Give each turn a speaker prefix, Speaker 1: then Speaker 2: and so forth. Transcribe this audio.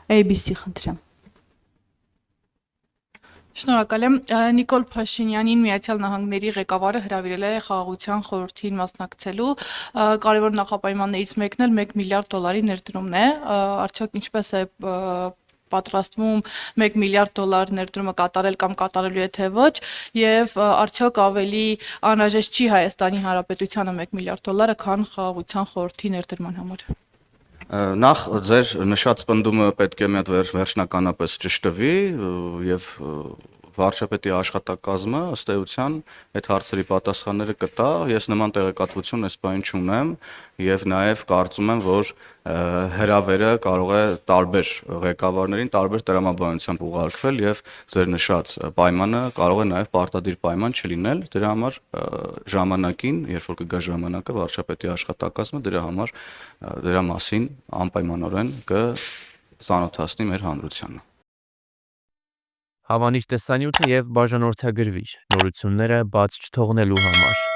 Speaker 1: ABC խնդրեմ։
Speaker 2: Շնորհակալ եմ։ Նիկոլ Փաշինյանին Միացյալ Նահանգների ղեկավարը հրավիրել է Խաղաղության խորհրդին մասնակցելու։ Կարևոր նախապայմաններից մեկն էլ 1 միլիարդ դոլարի ներդրումն է։ Արդյոք ինչպես է պատրաստվում 1 միլիարդ դոլար ներդրումը կատարել կամ կատարելու է թե ոչ, եւ արդյոք ավելի անհրաժեշտ չի Հայաստանի Հանրապետությանը 1 միլիարդ դոլարը, քան Խաղաղության խորհրդի ներդրման համար։
Speaker 3: Նախ ձեր նշած պնդումը պետք է մի հատ վերջնականապես ճշտվի եւ վարչապետի աշխատակազմը ըստ էության այդ հարցերի պատասխանները կտա։ Ես նման տեղեկատվություն այս բանին չունեմ եւ նաեւ կարծում եմ, որ հրավերը կարող է տարբեր ղեկավարներին տարբեր տրամաբանությամբ ուղարկվել եւ ձեր նշած պայմանը կարող է նաեւ պարտադիր պայման չլինել։ Դրա համար ժամանակին, երբ որ կգա ժամանակը, վարչապետի աշխատակազմը դրա մասին անպայմանորեն կծանոթացնի մեր հանրությանը։
Speaker 4: Հավանիր տեսանյութը եւ բաժանորդագրվիր նորությունները բաց չթողնելու համար։